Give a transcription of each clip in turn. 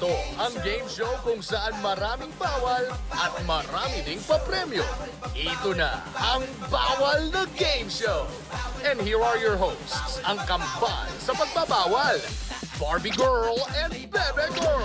Ito ang game show kung saan maraming bawal at marami ding papremyo. Ito na ang Bawal na Game Show. And here are your hosts, ang kambal sa pagbabawal, Barbie Girl and Bebe Girl.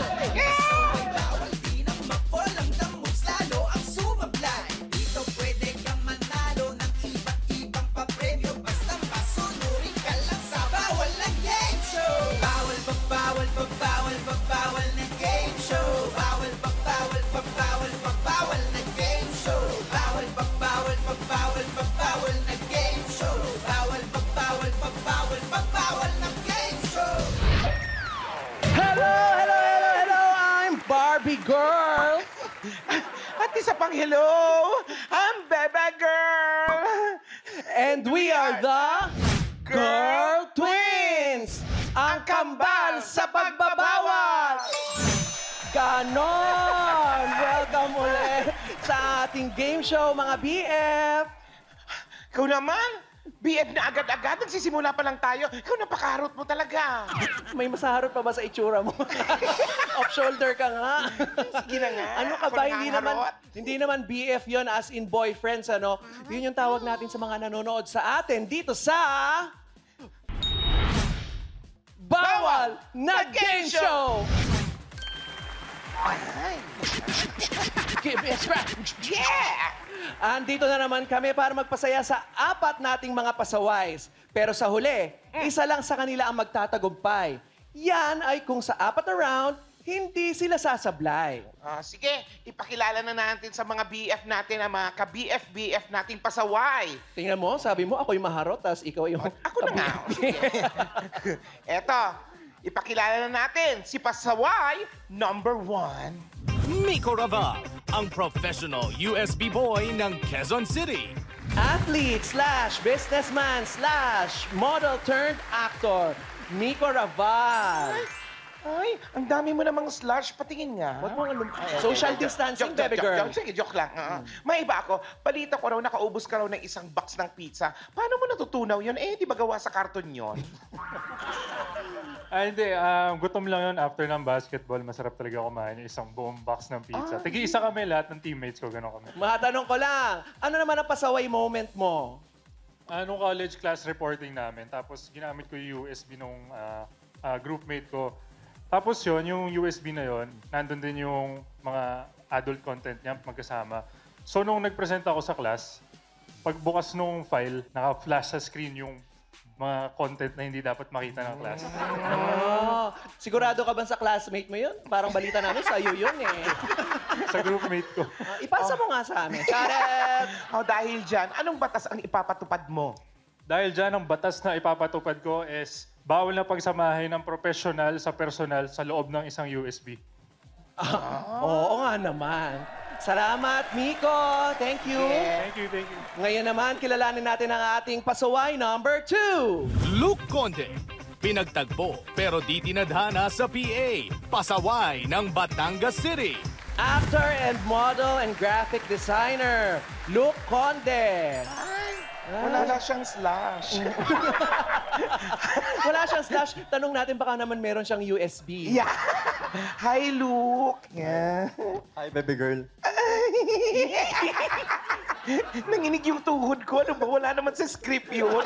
Barbie Girl! At isa pang hello, I'm Bebe Girl! And we are the Girl Twins! Ang kambal sa pagbabawal! Ganon! Welcome ulit sa ating game show, mga BF! Ikaw naman, BF na agad-agad, nagsisimula pa lang tayo. Ikaw napakaharot mo talaga. May masaharot pa ba sa itsura mo? Off-shoulder ka nga. Sige na nga. Ano ka Ako ba? nangaharot. Hindi naman BF yon as in boyfriends, ano? Yun yung tawag natin sa mga nanonood sa atin dito sa... Bawal na Game Show! Yeah! Andito na naman kami para magpasaya sa apat nating mga pasaways. Pero sa huli, isa lang sa kanila ang magtatagumpay. Yan ay kung sa apat na round, hindi sila sasablay. Sige, ipakilala na natin sa mga BF natin, ang mga ka-BF-BF nating pasaway. Tingnan mo, sabi mo, ako'y maharot, tas ikaw yung... Ako na nga. Eto, ipakilala na natin si pasaway number 1. Miko Raval, ang professional USB boy ng Quezon City. Athlete slash businessman slash model turned actor, Miko Raval. Ay, ang dami mo namang slash. Patingin nga. Wag mo social distancing, baby girl. Sige, joke lang. May iba ako. Balita ko raw, nakaubos ka raw ng isang box ng pizza. Paano mo natutunaw yun? Eh, di ba gawa sa karton yun? Hindi. Gutom lang yun after ng basketball. Masarap talaga kumain yung isang buong box ng pizza. Tigi-isa kami lahat ng teammates ko. Gano'n kami. Matanong ko lang, ano naman ang pasaway moment mo? Nung college class reporting namin, tapos ginamit ko yung USB nung groupmate ko. Tapos yun, yung USB na yun, nandun din yung mga adult content niya magkasama. So nung nag-present ako sa class, pagbukas nung file, naka-flash sa screen yung mga content na hindi dapat makita ng class. Sigurado ka ba sa classmate mo yun? Parang balita namin sa'yo yun eh. Sa groupmate ko. Ipasa mo nga sa amin. Charet! Dahil dyan, anong batas ang ipapatupad mo? Dahil dyan, ang batas na ipapatupad ko is bawal na pagsamahin ng professional sa personal sa loob ng isang USB. Oo nga naman. Salamat, Miko. Thank you. Thank you, thank you. Ngayon naman, kilalanin natin ang ating pasaway number 2. Luke Conde, pinagtagpo pero di tinadhana sa PA. Pasaway ng Batangas City. Actor and model and graphic designer, Luke Conde. Wala siyang slash. Wala siyang slash. Tanong natin baka naman meron siyang USB. Yeah. Hi, Luke. Yeah. Hi, baby girl. Nanginig yung tuhod ko. Ano ba? Wala naman sa script yun.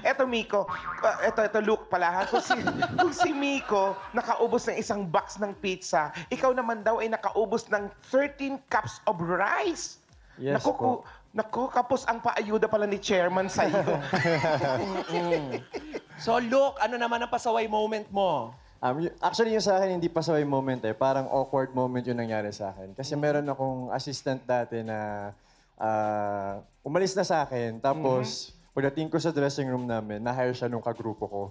Eto Miko. Eto Luke pala. Kung si Miko nakaubos ng isang box ng pizza, ikaw naman daw ay nakaubos ng 13 cups of rice. Yes po. Naku, kapos ang paayuda pala ni chairman sa iyo. So, Luke, ano naman ang pasaway moment mo? Actually, yung sa akin, hindi pasaway moment eh. Parang awkward moment yung nangyari sa akin. Kasi meron akong assistant dati na umalis na sa akin. Tapos, pagdating ko sa dressing room namin, na-hire siya nung kagrupo ko.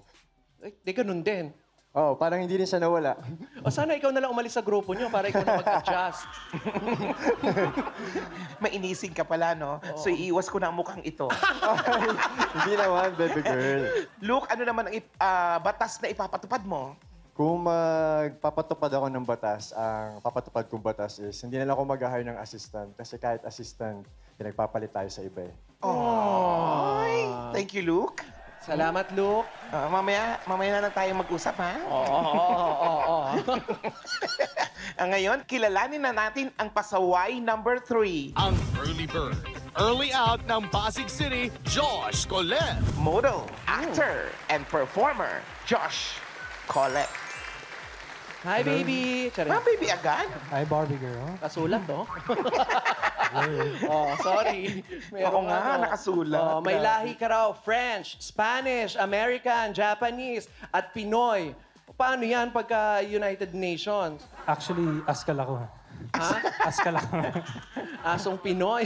Di ganun din. Oo, parang hindi rin siya nawala. O sana ikaw na lang umalis sa grupo niyo para ikaw na mag-adjust. Mainising ka pala, no? So, iiwas ko na ang mukhang ito. Hindi naman, baby girl. Luke, ano naman ang batas na ipapatupad mo? Kung magpapatupad ako ng batas, ang papatupad kong batas is hindi na lang ako mag-hire ng assistant. Kasi kahit assistant, pinagpapalit tayo sa iba eh. Ay, thank you, Luke. Salamat, Luke. Mamaya na lang tayo mag-usap, ha? Oo. Ngayon, kilalanin na natin ang pasaway number 3. Ang early bird, early out ng Pasig City, Josh Colette. Model, actor, and performer, Josh Colette. Hi, baby! Charing. Baby agad? Hi, Barbie girl. Kasulat, no? Oh, sorry. Oo nga, nakasulat. May Grabe. lahi ka raw, French, Spanish, American, Japanese, at Pinoy. Paano yan pagka United Nations? Actually, askal ako. Ha? Askal ako. Asong Pinoy.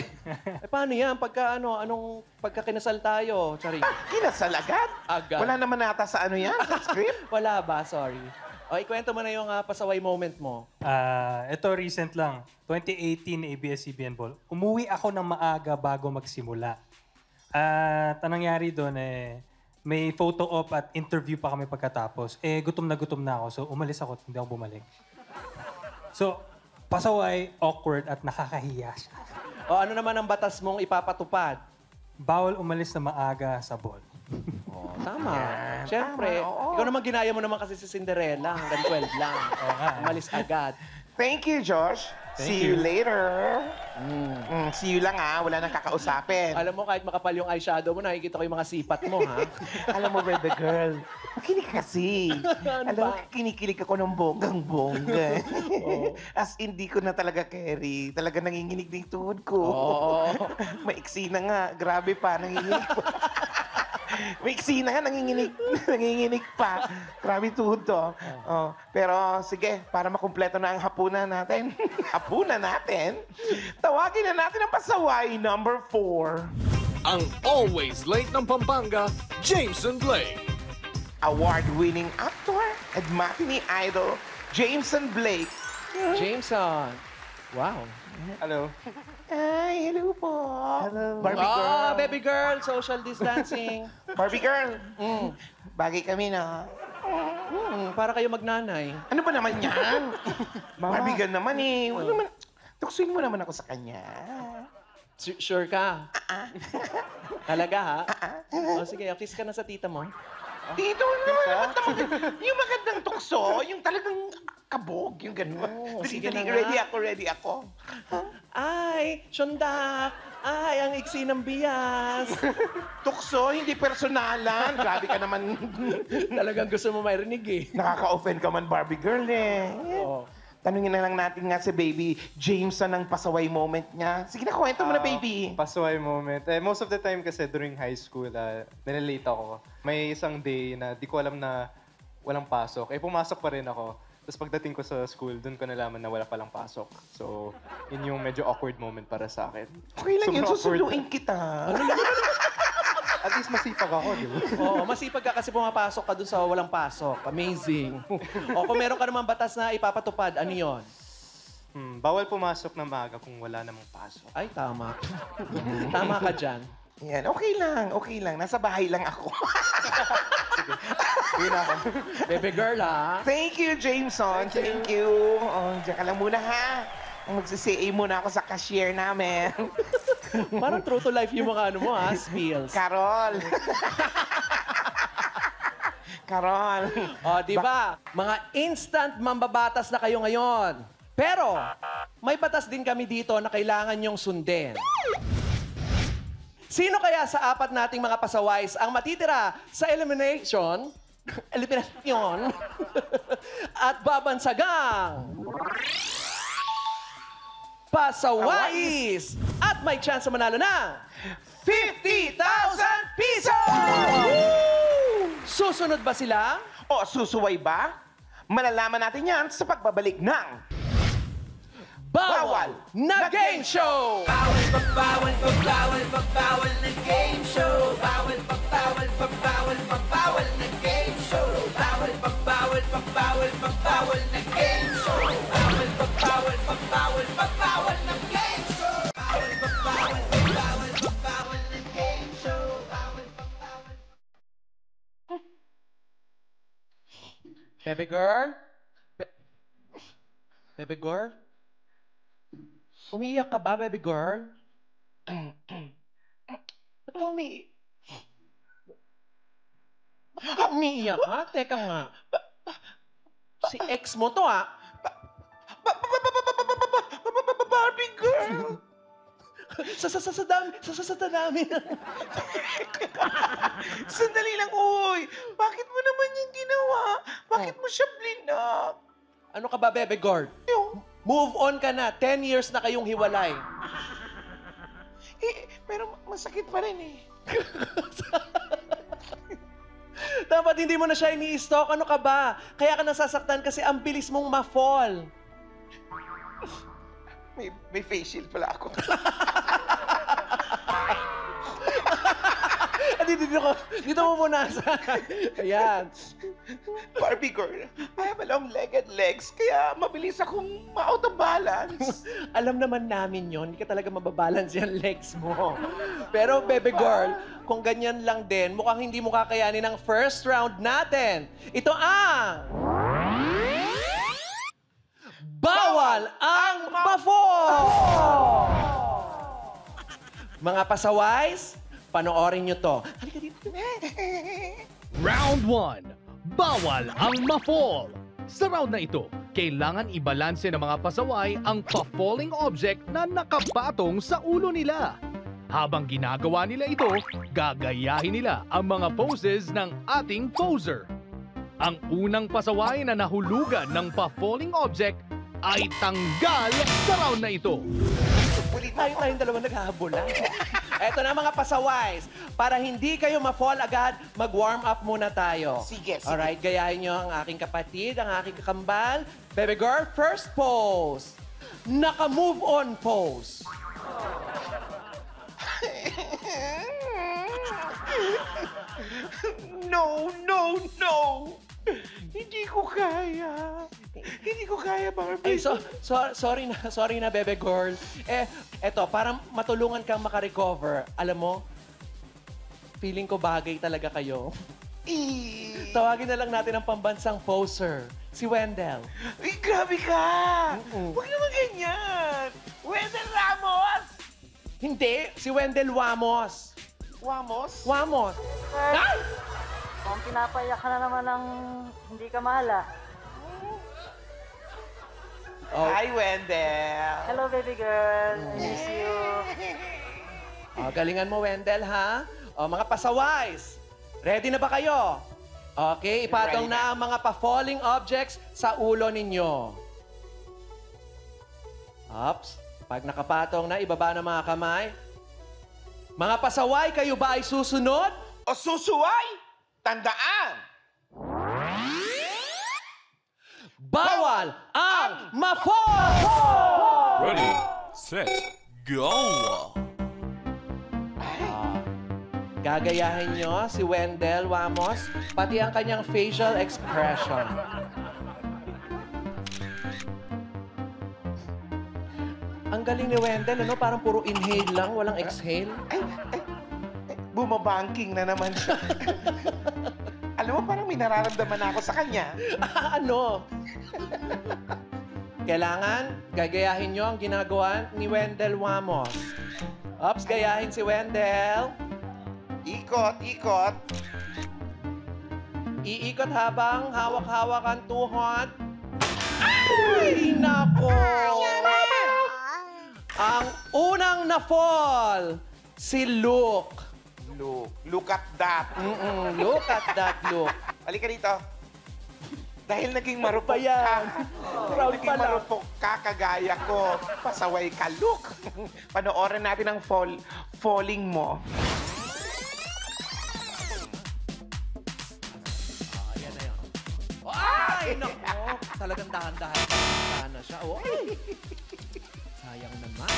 Paano yan anong pagka kinasal tayo? Charing. Kinasal agad? Agad. Wala naman nata sa ano yan, sa script? Wala ba? Sorry. O, ikwento mo na yung pasaway moment mo. Ito recent lang. 2018 ABS-CBN Ball. Umuwi ako ng maaga bago magsimula. At ang nangyari doon may photo op at interview pa kami pagkatapos. Gutom na ako. So umalis ako at hindi ako bumalik. So, pasaway, awkward at nakakahiya siya. O, ano naman ang batas mong ipapatupad? Bawal umalis na maaga sa ball. Oh, tama. Siyempre, tama, oo. ikaw naman ginaya mo naman kasi si Cinderella hanggang 12 lang. Oo nga. Umalis agad. Thank you, Josh. See you later. See you lang wala nang kakausapin. Alam mo, kahit makapal yung eyeshadow mo, nakikita ko yung mga sipat mo, ha? Alam mo, baby girl, makinig ka kasi. Ano Alam mo, ba? kinikilig ako ng bonggang-bongga. As hindi ko na talaga carry. Talaga nanginginig din tuhod ko. Oo. Maiksi na nga. Grabe pa, nanginginig pa. Maiksi na nga, nanginginig pa. Grabe tuhod to. Oh, pero sige, para makumpleto na ang hapunan natin. Tawagin na natin ang pasaway number 4. Ang always late ng Pampanga, Jameson Blake. Award-winning actor at matinee idol, Jameson Blake. Jameson. Wow. Hello. Ay, hello po. Hello. Barbie girl. Baby girl, social distancing. Barbie girl. Bagay kami na. Para kayo magnanay. Ano ba naman yan? Barbie girl naman eh. Wala naman. Tuksuin mo naman ako sa kanya. Sure ka? Talaga, ha? O, sige, kiss ka na sa tita mo. Dito naman. Yung magandang tukso, yung talagang kabog, yung gano'n. Oh, sige na nga. Ready ako. Ay, syondak. Ay, ang iksi ng bias. Tukso, hindi personalan. Grabe ka naman. Talagang gusto mo marinig, eh. Nakaka-offend ka man, Barbie girl eh. Oo. Tanungin na lang natin nga si baby Jameson ang pasaway moment niya. Sige na, kwento mo na, baby. Pasaway moment. Most of the time kasi during high school, nalilate ako. May isang day na di ko alam na walang pasok. Pumasok pa rin ako. Tapos pagdating ko sa school, doon ko nalaman na wala palang pasok. So, yun yung medyo awkward moment para sa akin. Okay lang yun, Sobrang awkward. susuluin kita. At least masipag ako, di ba? Oo, masipag ka kasi pumapasok ka dun sa walang pasok. Amazing. O kung meron ka naman batas na ipapatupad, ano yun? Bawal pumasok na maaga kung wala namang pasok. Ay, tama. Tama ka dyan. Yan, okay lang. Nasa bahay lang ako. Yun ako. Baby girl, ha? Thank you, Jameson. Thank you. Oh, diyan ka lang muna, ha? Magsi-CA muna ako sa cashier namin. Parang true to life yung mga ano mo, ha? Spills. Carol. Carol. O, di ba? Mga instant mambabatas na kayo ngayon. Pero, may batas din kami dito na kailangan nyong sundin. Sino kaya sa apat nating mga pasaways ang matitira sa elimination at babansagang pasawais at may chance na manalo ng 50,000 pesos! Susunod ba sila? O, susuway ba? Malalaman natin yan sa pagbabalik ng Bawal na Game Show! Bawal na game show. Bawal na game show. Bawal na game show. Bawal na game show. Bawal na game show. Baby girl? Baby girl? Umiiyak ka ba, baby girl? Ba't ka umiiyak ka? Teka nga. Si ex mo to, ha? Barbie girl! Sa dami. Sandali lang, uy! Bakit mo naman yung ginawa? Bakit mo siya blinak? Ano ka ba, Bebe Gord? Move on ka na. 10 years na kayong hiwalay. Pero masakit pa rin eh. Dapat hindi mo na siya ini-stalk. Ano ka ba? Kaya ka nasasaktan kasi ang bilis mong ma-fall. May face shield pala ako. Dito mo muna sa... Ayan. Barbie girl, I have a long-legged legs, kaya mabilis akong ma-out of balance. Alam naman namin yon, hindi ka talaga mababalance yung legs mo. Pero, Bebe Girl, kung ganyan lang din, mukhang hindi mo kakayanin ang first round natin. Ito ang... Bawal ang pa-fall! Mga pasaways, panoorin nyo to. Halika dito. Round 1. Bawal ang ma-fall. Sa round na ito, kailangan ibalanse ng mga pasaway ang pa-falling object na nakapatong sa ulo nila. Habang ginagawa nila ito, gagayahin nila ang mga poses ng ating poser. Ang unang pasaway na nahulugan ng pa-falling object ay tanggal sa round na ito. Tayong dalawa naghahabulan. Eto na mga pasaways. Para hindi kayo ma-fall agad, mag-warm up muna tayo. Sige. Alright, gayahin nyo ang aking kapatid, ang aking kakambal. Baby girl, first pose. Naka-move on pose. No! Hindi ko kaya. Hindi ko kaya, Barbie. Ay, sorry na, Bebe Girl. Eto, para matulungan kang makarecover, alam mo, feeling ko bagay talaga kayo. Tawagin na lang natin ang pambansang poser, si Wendell. Ay, grabe ka! Huwag naman ganyan! Wendell Ramos! Hindi, si Wendell Wamos. Wamos? Wamos. Ay! Kung pinapayak ka na naman ng hindi ka mahala. Oh. Hi, Wendell! Hello, baby girl. I miss you. Galingan mo, Wendell, ha? Mga pasaways, ready na ba kayo? Okay, ipatong Ready na ang mga pa-falling objects sa ulo ninyo. Ups. Pag nakapatong na, ibaba na mga kamay. Mga pasaway, kayo ba ay susunod? O susuway! Tandaan! Bawal ang ma-fall! Ready, set, go! Gagayahin nyo si Wendell Wamos, pati ang kanyang facial expression. Ang galing ni Wendell, ano? Parang puro inhale lang, walang exhale. Bumabanking na naman siya. Alam mo, parang may nararamdaman na ako sa kanya. Ano? Kailangan, gagayahin nyo ang ginagawa ni Wendell Wamos. Ops, gayahin si Wendell. Ikot. Iikot habang hawak-hawak ang tuhod. Ay, nako! Ang unang na-fall, si Luke. Look at that. Look at that, Luke. Halika dito. Dahil naging marupok Ano yan? ka. Proud Naging pala. marupok ka, kagaya ko. Pasaway ka, look. Panoorin natin ang falling mo. Ayan na yun. Ay, nako! Talagang dahan-dahan sana siya. Oy! Sayang naman.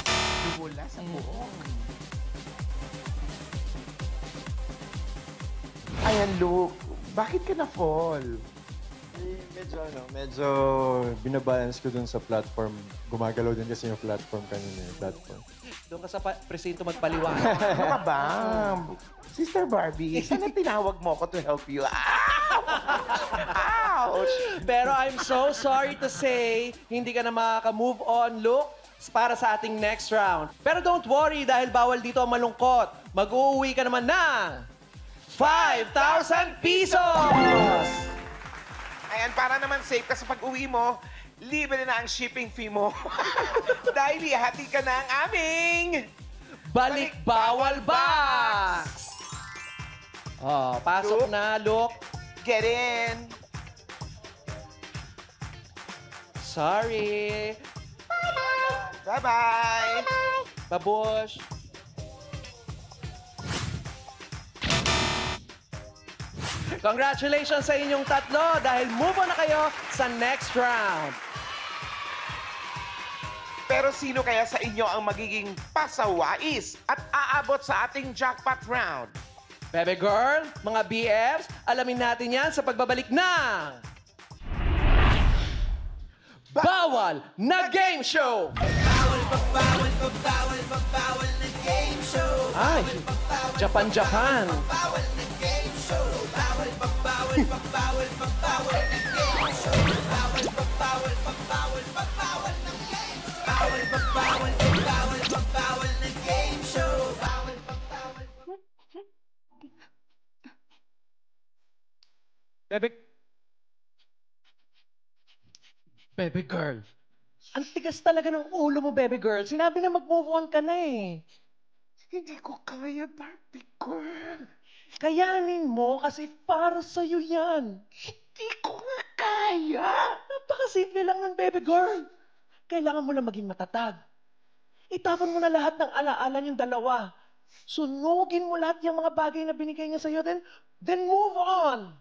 Lumula sa buong. Ayan, Luke. Bakit ka na-fall? Medyo binabalance ko dun sa platform. Gumagalaw din kasi yung platform kanina. Doon ka sa presinto magpaliwanag. Ano ka ba? Sister Barbie, sana tinawag mo ako to help you. Ouch! Pero I'm so sorry to say, hindi ka na makaka-move on, Luke, para sa ating next round. Pero don't worry dahil bawal dito ang malungkot. Mag-uuwi ka naman ng 5,000 pesos! Ayan, para naman safe kasi pag uwi mo, libre na ang shipping fee mo. Dahil ihati ka na ang aming... Balik Bawal Box! Oh, pasok Luke. na, Luke. Get in! Sorry. Bye-bye! Babush. Congratulations sa inyong tatlo dahil move on na kayo sa next round. Pero sino kaya sa inyo ang magiging pasawais at aabot sa ating jackpot round? Bebe girl, mga BFs, alamin natin yan sa pagbabalik ng... Bawal na Game Show! Bawal na game show. Ay, Japan. Bawal na game show. Bawal na game show. Bawal na game show. Bawal na game show. Bebe girl, ang tigas talaga ng ulo mo, baby girl. Sinabi na mag-move on ka na eh. Hindi ko kaya, Barbie girl. Kayanin mo kasi para sa'yo yan. Hindi ko nga kaya. Napakasimple lang ng baby girl. Kailangan mo lang maging matatag. Itapon mo na lahat ng alaala niyong dalawa. Sunugin mo lahat yung mga bagay na binigay niya sa'yo, then move on.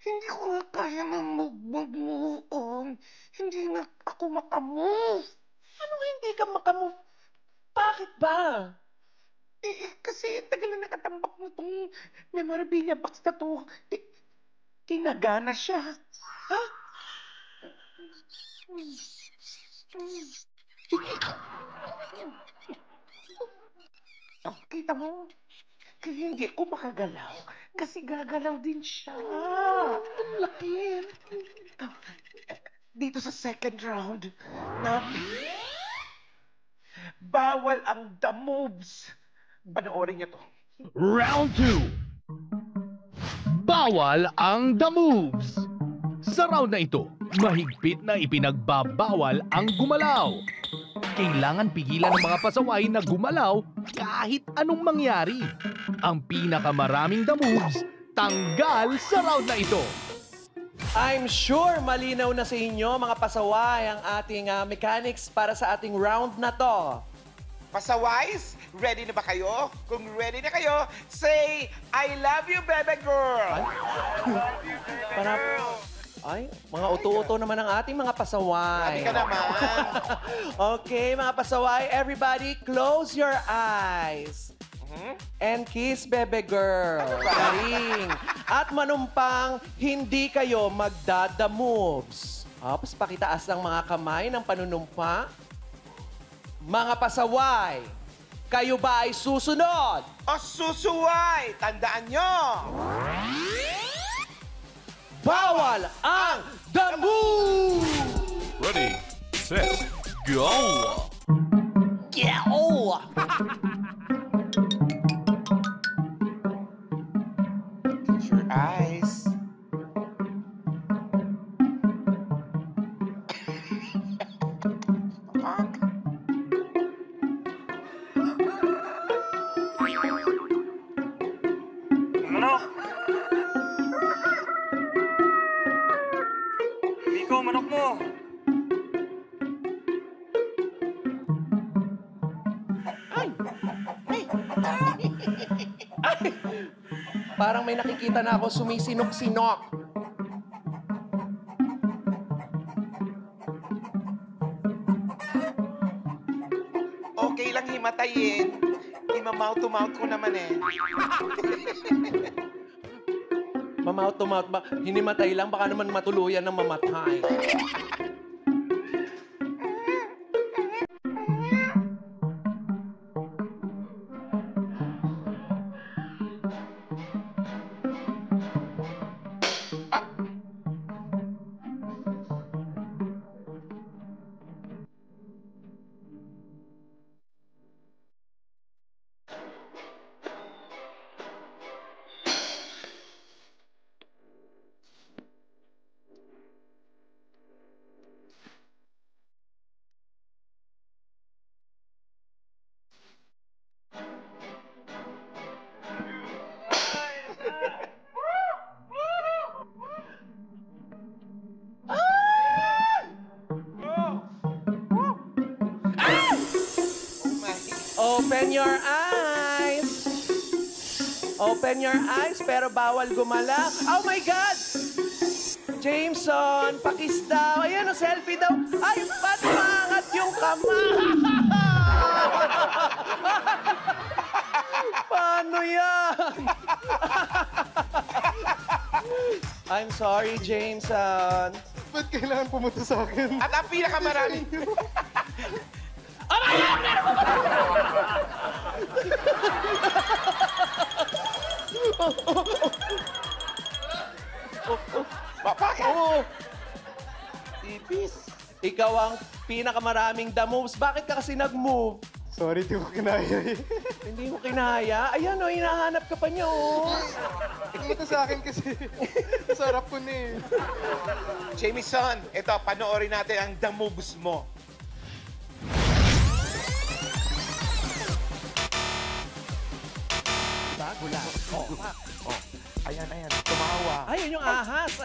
Hindi ko nga kaya na mag-move on. Hindi nga ako makamove. Anong hindi ka makamove? Bakit ba? Kasi tagal na nakatambak mo itong memorabilia box na to. Tinagana siya. Ha? Oh, kita mo? Kaya hindi ko makagalaw. Kasi gagalaw din siya. Ang laki. Dito sa second round, na bawal ang the moves. Panoorin niyo to. Round 2. Bawal ang the moves. Sa round na ito, mahigpit na ipinagbabawal ang gumalaw. Kailangan pigilan ng mga pasaway na gumalaw kahit anong mangyari. Ang pinakamaraming the moves, tanggal sa round na ito. I'm sure malinaw na sa inyo, mga pasaway, ang ating mechanics para sa ating round na to. Pasaways, ready na ba kayo? Kung ready na kayo, say, I love you, baby girl! Para... Ay, mga uto-uto naman ang ating mga pasaway. Sabi ka naman. Okay, mga pasaway, everybody, close your eyes. And kiss, bebe girl. Karing. At manumpang, hindi kayo magdada moves. Tapos pakitaas ng mga kamay ng panunumpa. Mga pasaway, kayo ba ay susunod? O susuway, tandaan nyo! Bawal ang the move! Ready, set, go! Go! Close your eyes. Manok! Miko, manok mo! Parang may nakikita na ako sumisinok-sinok. Okay lang himatayin. Ima-mouth to mouth ko naman eh. Mouth to mouth ba? Hinimatay lang, baka naman matuluyan ng mamatay. Open your eyes. Open your eyes, pero bawal gumala. Oh my God! Jameson, pakis daw. Ayan, o, selfie daw. Ay, ba't maangat yung kamay? Paano yan? I'm sorry, Jameson. Ba't kailangan pumunta sa akin? At ang pinakamarami... Bakit? Oo, Ipis. ikaw ang pinakamaraming the moves. Bakit ka kasi nag-move? Sorry, di ko kinaya eh. Hindi mo kinaya. Ayan o, hinahanap ka pa niyo. Pumunta sa akin kasi. Sarap ko na eh. Jameson, ito, panoorin natin ang the moves mo. Bago lang. Ayan, tumawa. Ayun yung ahas.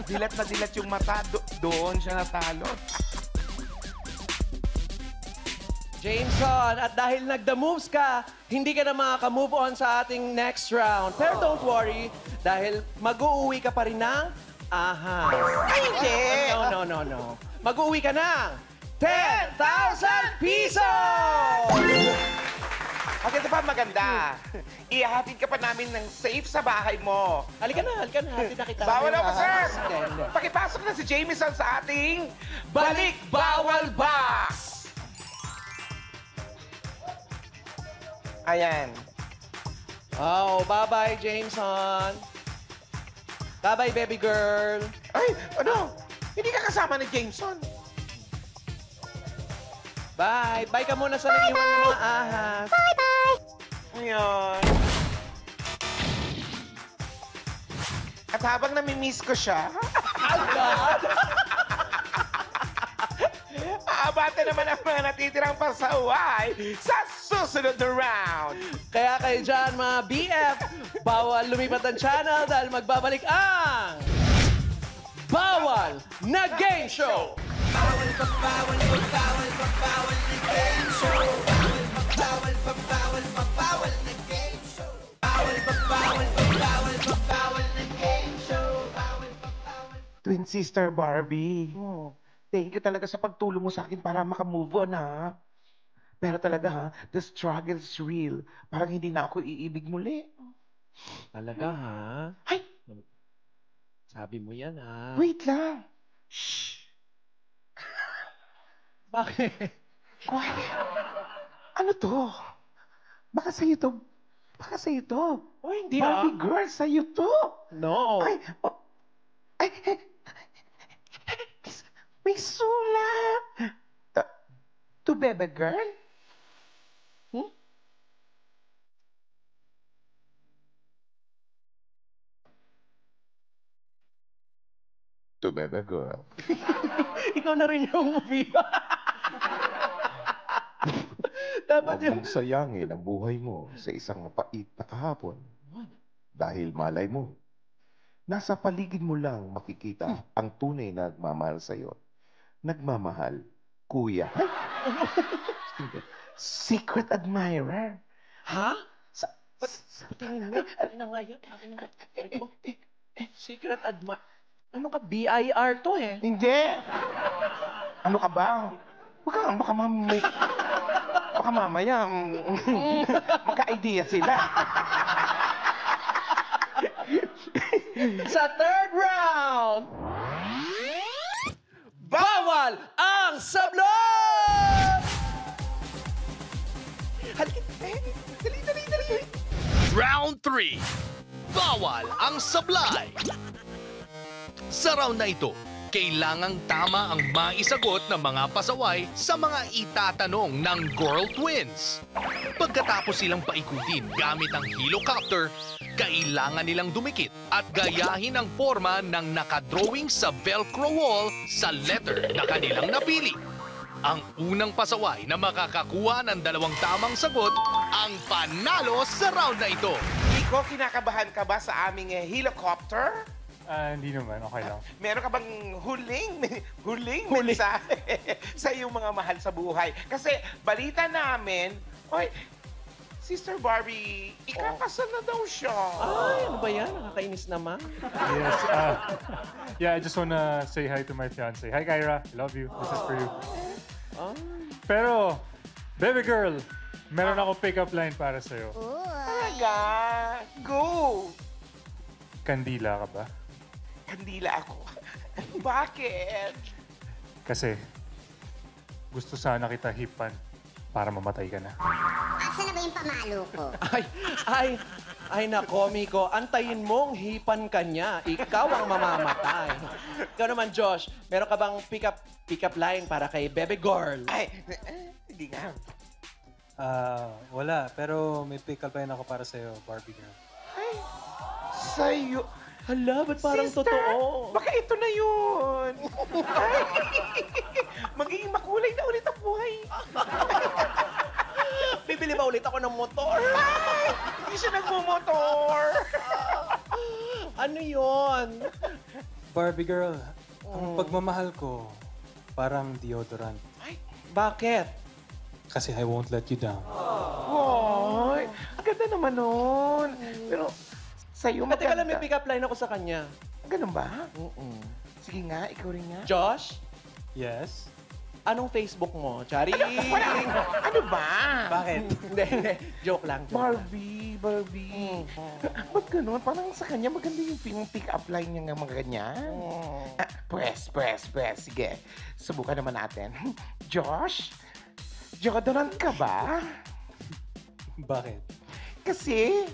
Dilat na dilat yung mata. Doon siya natalo. Jameson, at dahil nag-the moves ka, hindi ka na makaka-move on sa ating next round. Pero don't worry, dahil mag-uuwi ka pa rin ng ahas. Ay, hindi! No. Mag-uuwi ka ng 10,000 pesos! At ito pa maganda. Ihahatid ka pa namin ng safe sa bahay mo. Halika na. Hatid na kita. Bawal ako, sir! Hindi. Pakipasok na si Jameson sa ating Balik Bawal Box! Ayan. Oh, bye-bye, Jameson. Bye-bye, baby girl. Ay, ano? Hindi ka kasama ni Jameson. Bye. Bye ka muna sa naiwan ng mga ahas. Ayan. At habang namimiss ko siya, aabante naman ang mga natitirang pasaway sa susunod na round. Kaya kayo dyan, mga BF, bawal lumipat ang channel dahil magbabalik ang Bawal na Game Show! Bawal na game show. Bawal na game show. Twin Sister Barbie. Thank you talaga sa pagtulong mo sa akin para makamove on, ha? Pero talaga, ha? The struggle is real. Parang hindi na ako iibig muli. Talaga, ha? Ay! Sabi mo yan, ha? Wait lang. Shh! Bakit? Quiet. Ano to? Baka sa'yo to. Oh, hindi, Barbie girl, sa'yo to. No. Ay! Oh. Ay! May sulat. To Bebe girl? To Bebe girl. Ikaw na rin yung movie. Dapat Huwag yung... mong sayangin ang buhay mo sa isang mapait na kahapon. Dahil malay mo, nasa paligid mo lang makikita ang tunay na nagmamahal sa'yo. Nagmamahal, kuya. Secret admirer. Ha? Tingin mo, ano na nga yun? Secret admirer. Ano ka, BIR to eh. Hindi. Ano ka ba? Baka mamaya, magka-idea sila. Sa third round, bawal ang sablon! Dali. Round 3. Bawal ang sablay. Sa round na ito, kailangang tama ang maisagot ng mga pasaway sa mga itatanong ng Girl Twins. Pagkatapos silang paikutin gamit ang helicopter, kailangan nilang dumikit at gayahin ang forma ng nakadrawing sa Velcro wall sa letter na kanilang napili. Ang unang pasaway na makakakuha ng 2 tamang sagot ang panalo sa round na ito. Nico, kinakabahan ka ba sa aming helicopter? Hindi naman, okay lang. Meron ka bang huling mensahe sa iyong mga mahal sa buhay? Kasi balita namin, Oy, Sister Barbie, ikakasal na daw siya. Ay, ano ba yan? Nakakainis naman. Yes. Yeah, I just wanna say hi to my fiance. Hi, Kyra. I love you. This is for you. Pero, baby girl, meron ako pick-up line para sa'yo. Talaga? Go! Kandila ka ba? Kandila ako. Bakit? Kasi, gusto sana kita hipan para mamatay ka na. Asa na ba yung pamalo ko? Ay nako, Miko. Antayin mong hipan ka niya. Ikaw ang mamamatay. Ikaw naman, Josh, meron ka bang pick-up line para kay baby girl? Ay, hindi nga. Wala, pero may pick-up line ako para sa'yo, Barbie girl. Ay, sa'yo. Hala, ba't parang Sister, totoo? Baka ito na yun. Ay, magiging makulay na ulit ang buhay. Bibili ba ulit ako ng motor? Ay, hindi siya nagmumotor. Ano yon? Barbie girl, ang pagmamahal ko, parang deodorant. Bakit? Kasi I won't let you down. Ay, ang ganda naman nun. Pero, sa'yo Teka lang, maganda. may pick-up line ako sa kanya. Ganun ba? Sige nga, ikaw rin nga. Josh, Yes? anong Facebook mo? Charing! Ano ba? Bakit? Hindi. Joke lang. Barbie. Ba't ganun? Parang sa kanya maganda yung pick-up line niya nga mga ganyan. Pwes. Sige, subukan naman natin. Josh, deodorant ka ba? Bakit? Kasi,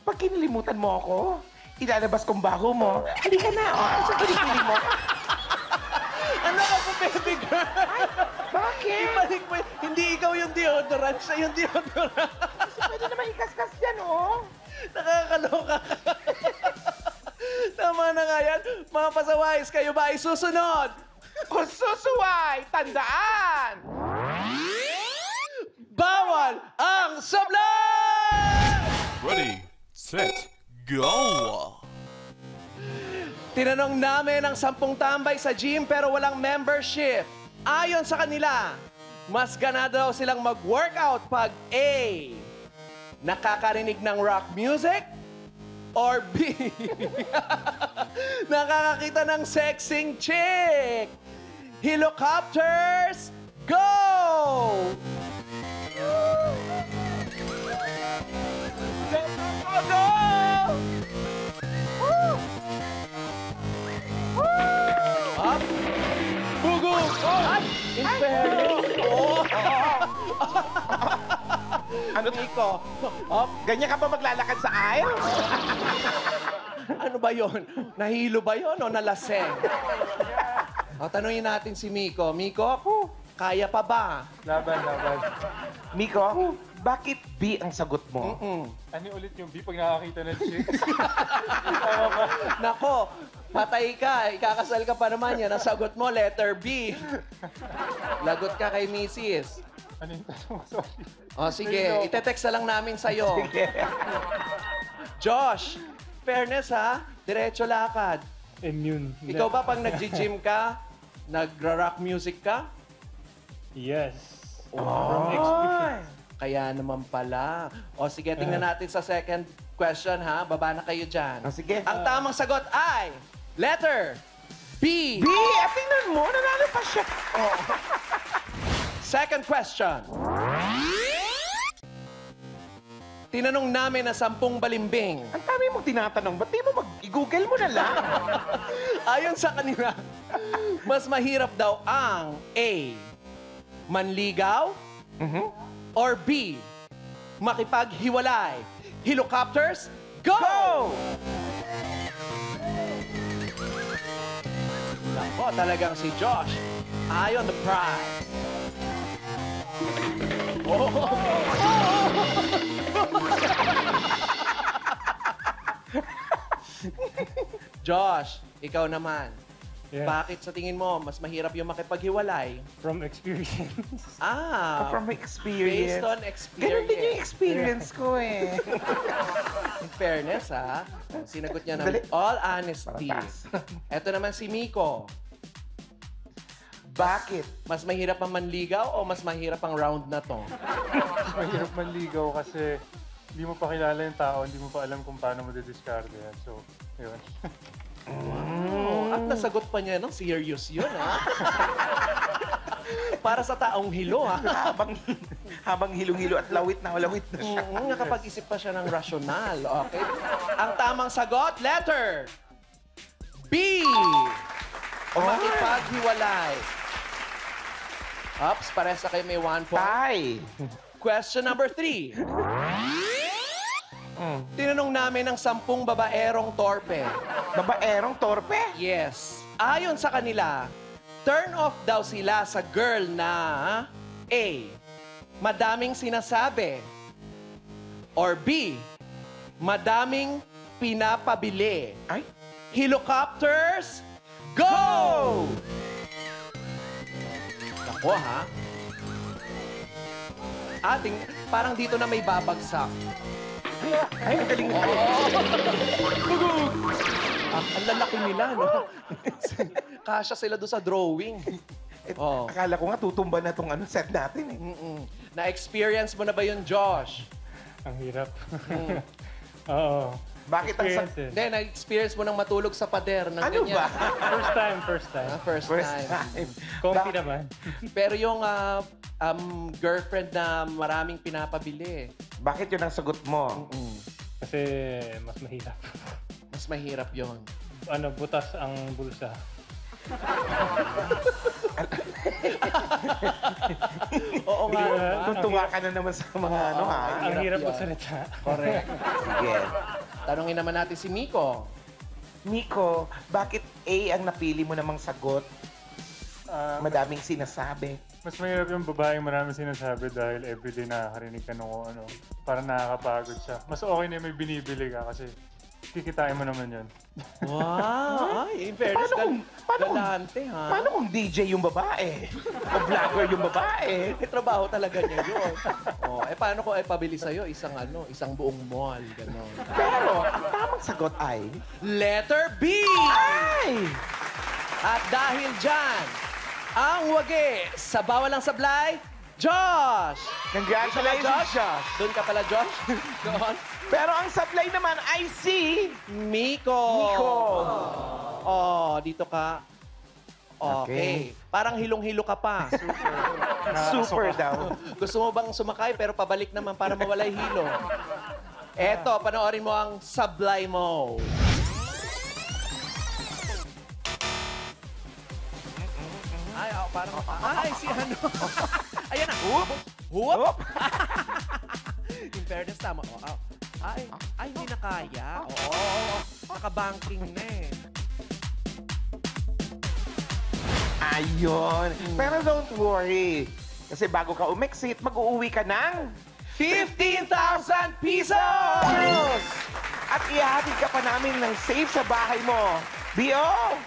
pag kinilimutan mo ako, ilalabas kong baho mo. Halika na, sa kilikili mo. Ano ka po, baby girl? Bakit? Ibalik mo. Hindi ikaw yung deodorant. Siya yung deodorant. Pwede naman ikaskas yan, oh. Nakakaloka ka. Tama na nga yan. Mga pasawais, kayo ba ay susunod? O susuway, tandaan! Bawal ang sablay! Ready, set, go! Tinanong namin ang 10 tambay sa gym pero walang membership. Ayon sa kanila, mas gana daw silang mag-workout pag A, nakakarinig ng rock music, or B, nakakakita ng sexing chick. Helicopters, go! Go! Up. Bugo! Ay! In fairness. Oh! Ano, Nico? Up. ganyan ka ba maglalakad sa aisle? Ano ba yon? Nahilo ba yon o nalaseng? O, tanungin natin si Miko. Miko, kaya pa ba? Laban. Miko, bakit B ang sagot mo? Ano ulit yung B pag nakakita ng chick? Nako, patay ka. Ikakasal ka pa naman yan. Ang sagot mo, letter B. Lagot ka kay Mrs. Ano yung tanong mo? Sorry. O, sige. Ite-text na lang namin sa'yo. Josh, fairness ha. Diretso lakad. Immune. Ikaw ba pag nag-gym ka, nagra-rock music ka? Yes. From experience. Kaya naman pala. O sige, tingnan natin sa second question ha. Baba na kayo dyan. Sige. Ang tamang sagot ay letter B. B, tingnan mo, nanalo pa siya. Oh. Second question. Tinanong namin na 10 balimbing. Ang dami mong tinatanong, ba't di mo i-google mo na lang? Ayon sa kanila, mas mahirap daw ang A, manligaw, or B, makipaghiwalay. Helicopters, go! Nako, talagang si Josh. Eye on the prize. Josh, ikaw naman. Yes. Bakit sa tingin mo, mas mahirap yung makipaghiwalay? From experience. From experience. Based on experience. Ganun din yung experience ko eh. In fairness, ha? Sinagot niya ng Dali. all honesty. Parang taas. Ito naman si Miko. Bakit? Mas mahirap ang manligaw o mas mahirap ang round na to? Mahirap manligaw kasi hindi mo pa kilala yung tao, hindi mo pa alam kung paano mo didiscard yan. So, yun. At nasagot pa niya, no? Serious yun, ha? Para sa taong hilo, ha? Habang hilong-hilo at lawit na siya. Nakapag-isip pa siya ng rasyonal, okay? Ang tamang sagot, letter B. Makipaghiwalay. Ops, pares na kayo may 1 point. Tay! Question number 3. Tinanong namin ng 10 babaerong torpe. Babaerong torpe? Yes. Ayon sa kanila, turn off daw sila sa girl na A. Madaming sinasabi. Or B. Madaming pinapabili. Ay? Helicopters, go! Nako, ha? Parang dito na may babagsak. Ay, ang galing. Ang lalaki nila, no? Kasya sila doon sa drawing. Akala ko nga tutumba na tong set natin eh. Na-experience mo na ba yun, Josh? Ang hirap. Oo. Bakit ang Hindi, na-experience mo nang matulog sa pader ng Ano ganyan. ba? First time. First time. Comfy naman. Pero yung girlfriend na maraming pinapabili. Bakit yun ang sagot mo? Kasi mas mahirap. Mas mahirap yon. Butas ang bulsa. Oo nga. Tuntunga ka na naman sa mga Ang hirap magsalita. Correct. Sige. Tanungin naman natin si Miko. Miko, bakit A ang napili mo namang sagot? Madaming sinasabi. Mas mahirap yung babaeng maraming sinasabi dahil everyday nakakarinig ka nung parang nakakapagod siya. Mas okay na may binibili ka kasi kikitain mo naman yun. Wow! Ay, in fairness, galante, ha? Paano kung DJ yung babae? O vlogger yung babae? May trabaho talaga niya yun. Paano kung pabili sa'yo isang buong mall, gano'n. Pero, ang tamang sagot ay... Letter B! Ay! At dahil dyan, ang wagi sa bawal ang sablay, Josh! Congratulations, Josh! Doon ka pala, Josh? Doon? Pero ang sablay naman ay si... Miko! Dito ka. Okay. Parang hilong-hilo ka pa. Super daw. Gusto mo bang sumakay pero pabalik naman para mawala yung hilo? Eto, panoorin mo ang sablay mo. Parang... si ano? Ayan na. Huwap! In fairness, tama. Hindi na kaya. Nakabanking na eh. Ayun. Pero don't worry. Kasi bago ka umexit, mag-uuwi ka ng 15,000 pesos! At ihahatid ka pa namin ng safe sa bahay mo. Bio!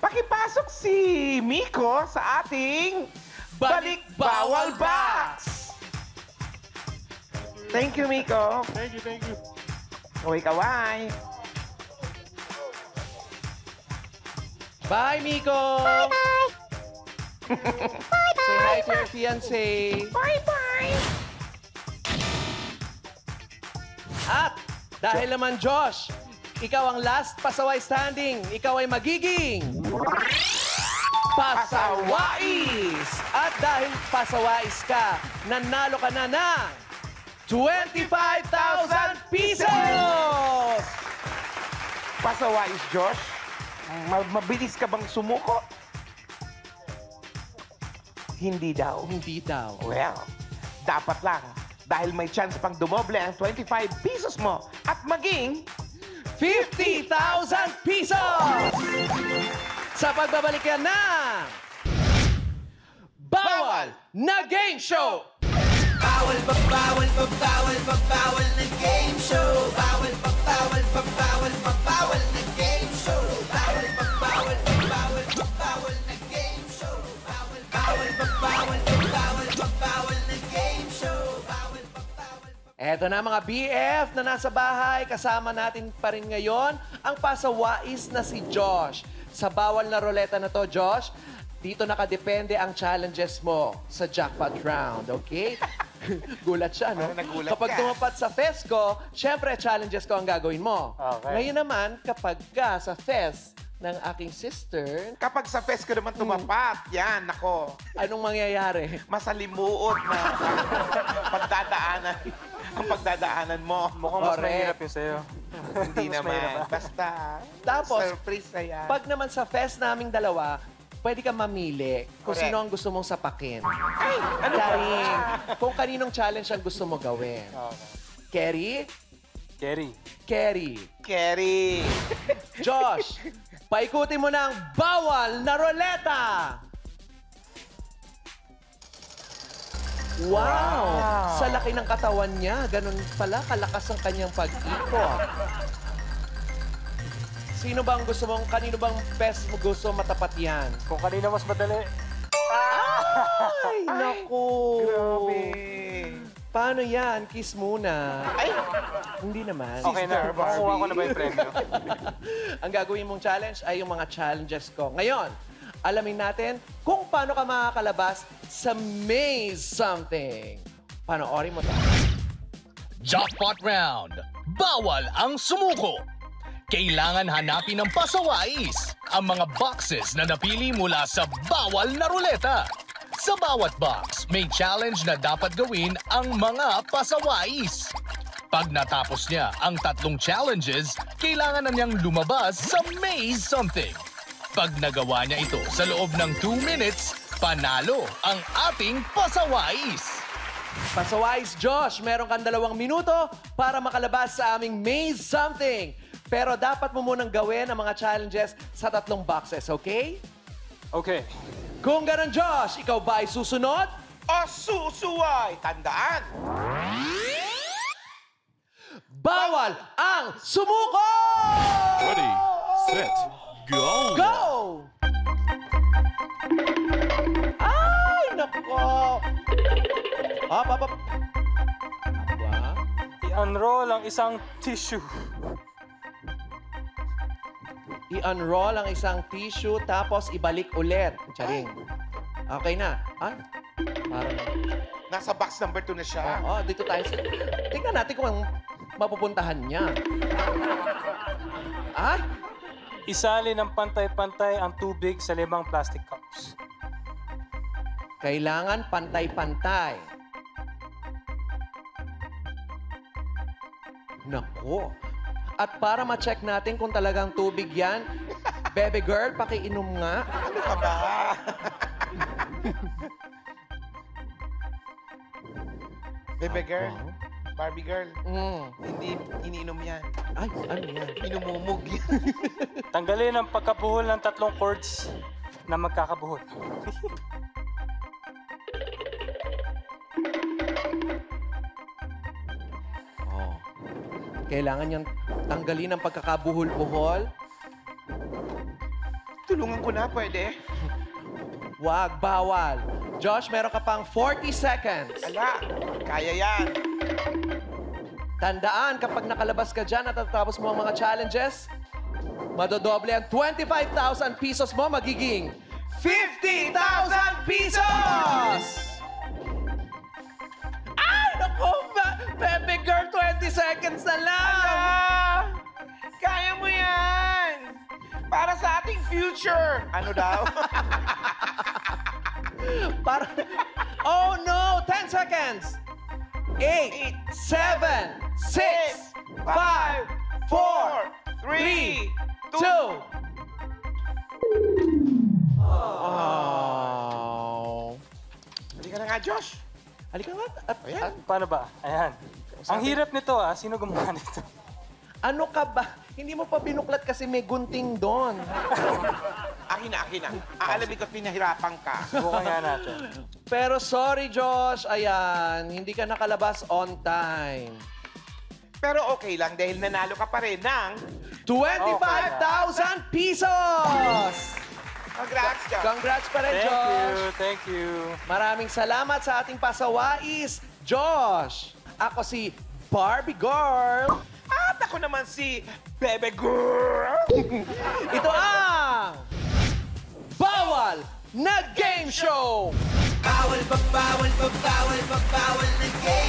Pakipasok si Miko sa ating Balik Bawal Box! Thank you, Miko. Thank you. Kaway-kaway. Bye, Miko! Bye-bye! Say hi to your fiancé. Bye-bye! At dahil naman, Josh, ikaw ang last pasaway standing. Ikaw ay magiging... Pasawais! At dahil pasawais ka, nanalo ka na ng 25,000 pesos! Pasawais, Josh. Mabilis ka bang sumuko? Hindi daw. Hindi daw. Well, dapat lang. Dahil may chance pang dumoble ang 25 pesos mo at maging 50,000 pesos! Sa pagbabalik yan ng Bawal na Game Show! Bawal na game show. Bawal na game show. Bawal na game show. Eto na mga BF na nasa bahay, kasama natin pa rin ngayon ang pasawais na si Josh. Sa bawal na roleta na to, Josh, Dito nakadepende ang challenges mo sa jackpot round, okay? Gulat siya, no? Parang nagulat Kapag ka. tumapat sa fest ko, syempre challenges ko ang gagawin mo. Okay. Ngayon naman, kapag ka sa fest ng aking sister, Kapag sa fest ko naman tumapat, yan, nako. anong mangyayari? Masalimuot na pagdadaanan. Ang pagdadaanan mo. Mukhang mas Correct. mahirap yun sa'yo. Hindi Mas naman. mahirap. Basta, Tapos, surprise na yan. Pag naman sa fest naming dalawa, pwede kang mamili kung Correct. sino ang gusto mong sapakin. Ay, ano ba? Charing, kung kaninong challenge ang gusto mo gawin. Kerry? Kerry. Kerry. Kerry. Josh, paikutin mo ng bawal na roleta. Wow! Sa laki ng katawan niya, ganun pala kalakas ang kanyang pag-ikot. Sino bang gusto mong, kanino bang best mo gusto matapat yan? Kung kanina mas madali. Ay, naku! Grabe. Paano yan? Kiss muna. Ay, Hindi naman. Okay na. Sister Barbie. Makukuha ko na ba yung premyo? Ang gagawin mong challenge ay yung mga challenges ko. Ngayon, alamin natin kung paano ka makakalabas sa Maze Something. Panoorin mo tayo. Jackpot round. Bawal ang sumuko. Kailangan hanapin ng pasawais ang mga boxes na napili mula sa bawal na ruleta. Sa bawat box, may challenge na dapat gawin ang mga pasawais. Pag natapos niya ang 3 challenges, kailangan na niyang lumabas sa Maze Something. Pag nagawa niya ito sa loob ng 2 minutes, panalo ang ating pasawais. Pasawais, Josh, meron kang 2 minuto para makalabas sa aming Maze Something. Pero dapat mo munang gawin ang mga challenges sa 3 boxes, okay? Okay. Kung ganun, Josh, ikaw ba ay susunod? o susuway. Tandaan. Bawal ang sumuko! Ready, set, go! Go! Ay, nako! Up. Aba? I-unroll ang isang tissue. I-unroll ang isang tissue, tapos ibalik ulit. Charing. Okay na. Ay, parang... Nasa box number 2 na siya. Oo, dito tayo. Tingnan natin kung ang mapupuntahan niya. Ay, Isali ng pantay-pantay ang tubig sa 5 plastic cups. kailangan pantay-pantay. Nako. At para ma-check natin kung talagang tubig yan, baby girl, pakiinom nga. Ano ka ba? Bebe girl, Barbie girl, hindi iniinom yan. Ay, ano yan? Inumumog yan. Tanggalin ang pagkabuhol ng 3 chords na magkakabuhol. Oh. Kailangan niyang tanggalin ang pagkakabuhol-buhol. Tulungan ko na, pwede? Wag, bawal. Josh, meron ka pang 40 seconds. Ala, kaya yan. Tandaan, kapag nakalabas ka dyan at natapos mo ang mga challenges, madodoble ang 25,000 pesos mo, magiging 50,000 pesos! Ay, naku, baby girl, 20 seconds na lang! Ala, kaya mo yan. Para sa ating future. Ano daw? Para... Oh no! 10 seconds! 8, 7, 6, 5, 4, 3, 2... Oh. Halika na nga, Josh. Halika nga. Ayan. Paano ba? Ayan. Ang hirap nito Sino gumawa nito? Ano ka ba? Hindi mo pa binuklat kasi may gunting doon. Akin na. Aalamin ko't pinahirapan ka. Bukan nga natin. Pero sorry, Josh. Ayan, hindi ka nakalabas on time. Pero okay lang dahil nanalo ka pa rin ng 25,000 pesos! congrats, Josh. Congrats pa rin, Thank Josh. you, thank you. Maraming salamat sa ating pasawais, Josh. Ako si Barbie Girl. At ako naman si Bebe Girl. Ito ang Bawal na game show! Bawal pa, bawal pa, bawal pa, bawal na game